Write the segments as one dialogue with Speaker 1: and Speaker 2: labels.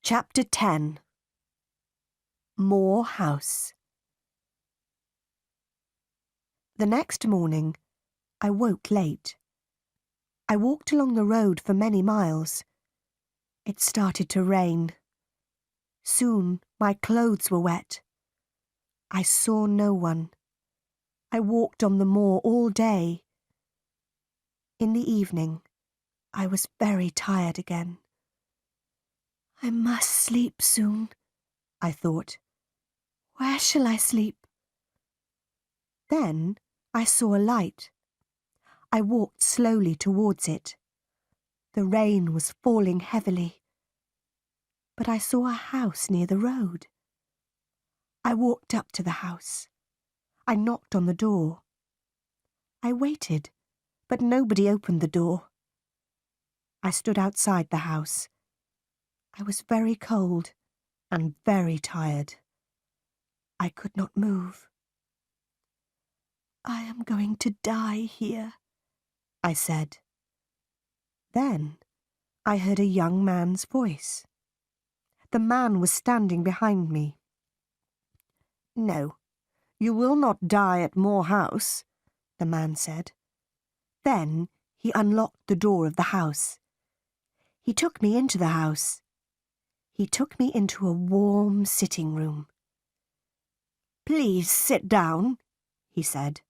Speaker 1: Chapter 10. Moor House. The next morning, I woke late. I walked along the road for many miles. It started to rain. Soon my clothes were wet. I saw no one. I walked on the moor all day. In the evening, I was very tired again. I must sleep soon, I thought. Where shall I sleep? Then I saw a light. I walked slowly towards it. The rain was falling heavily. But I saw a house near the road. I walked up to the house. I knocked on the door. I waited, but nobody opened the door. I stood outside the house. I was very cold and very tired. I could not move. I am going to die here, I said. Then I heard a young man's voice. The man was standing behind me. No, you will not die at Moor House, the man said. Then he unlocked the door of the house. He took me into the house. He took me into a warm sitting room. Please sit down, he said.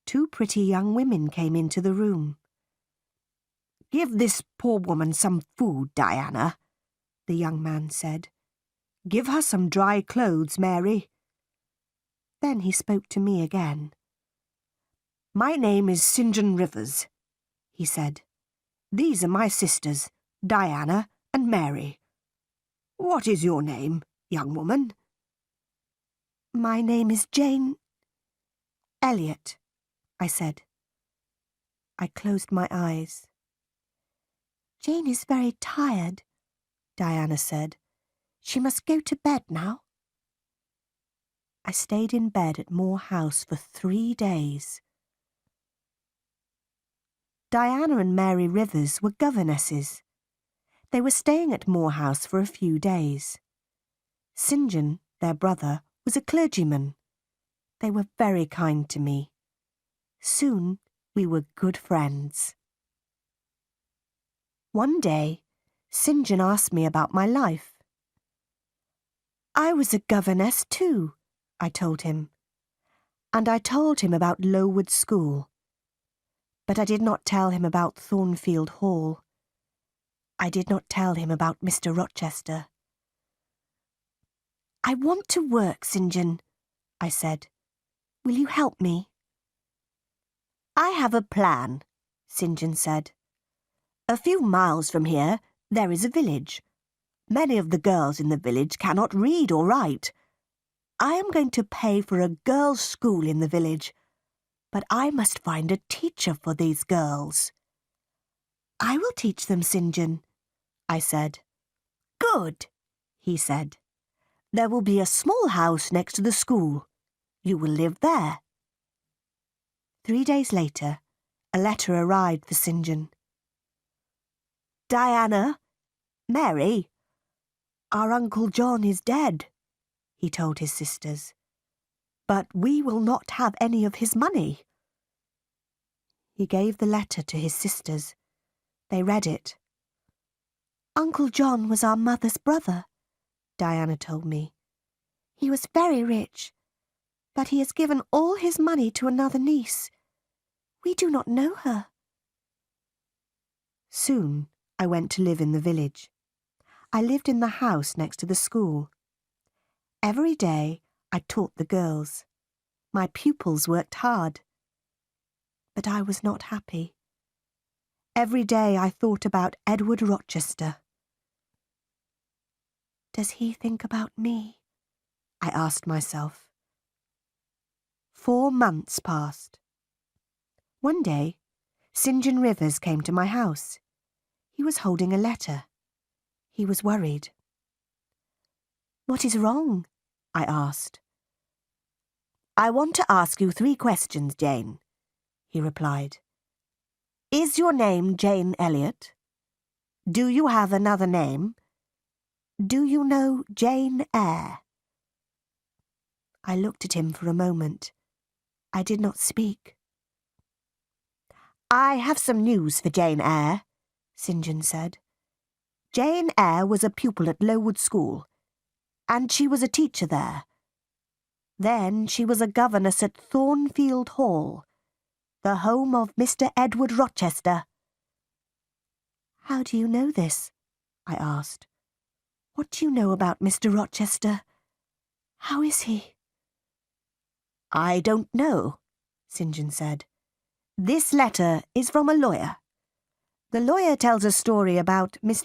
Speaker 1: Two pretty young women came into the room. Give this poor woman some food, Diana, the young man said. Give her some dry clothes, Mary. Then he spoke to me again. My name is St. John Rivers, he said. These are my sisters, Diana and Mary. What is your name, young woman? My name is Jane Elliot, I said. I closed my eyes. Jane is very tired, Diana said. She must go to bed now. I stayed in bed at Moor House for 3 days. Diana and Mary Rivers were governesses. They were staying at Moor House for a few days. St. John, their brother, was a clergyman. They were very kind to me. Soon we were good friends. One day, St. John asked me about my life. I was a governess too, I told him. And I told him about Lowood School. But I did not tell him about Thornfield Hall. I did not tell him about Mr. Rochester. I want to work, St. John, I said. Will you help me? I have a plan, St. John said. A few miles from here, there is a village. Many of the girls in the village cannot read or write. I am going to pay for a girls' school in the village, but I must find a teacher for these girls. I will teach them, St. John, I said. Good, he said. There will be a small house next to the school. You will live there. 3 days later, a letter arrived for St. John. Diana, Mary, our Uncle John is dead, he told his sisters. But we will not have any of his money. He gave the letter to his sisters. They read it. Uncle John was our mother's brother, Diana told me. He was very rich, but he has given all his money to another niece. We do not know her. Soon I went to live in the village. I lived in the house next to the school. Every day I taught the girls. My pupils worked hard. But I was not happy. Every day I thought about Edward Rochester. Does he think about me? I asked myself. 4 months passed. One day, St. John Rivers came to my house. He was holding a letter. He was worried. What is wrong? I asked. I want to ask you 3 questions, Jane, he replied. Is your name Jane Elliot? Do you have another name? Do you know Jane Eyre? I looked at him for a moment. I did not speak. I have some news for Jane Eyre, St. John said. Jane Eyre was a pupil at Lowood School, and she was a teacher there. Then she was a governess at Thornfield Hall, the home of Mr. Edward Rochester. How do you know this? I asked. What do you know about Mr. Rochester? How is he? I don't know, St. John said. This letter is from a lawyer. The lawyer tells a story about Mr.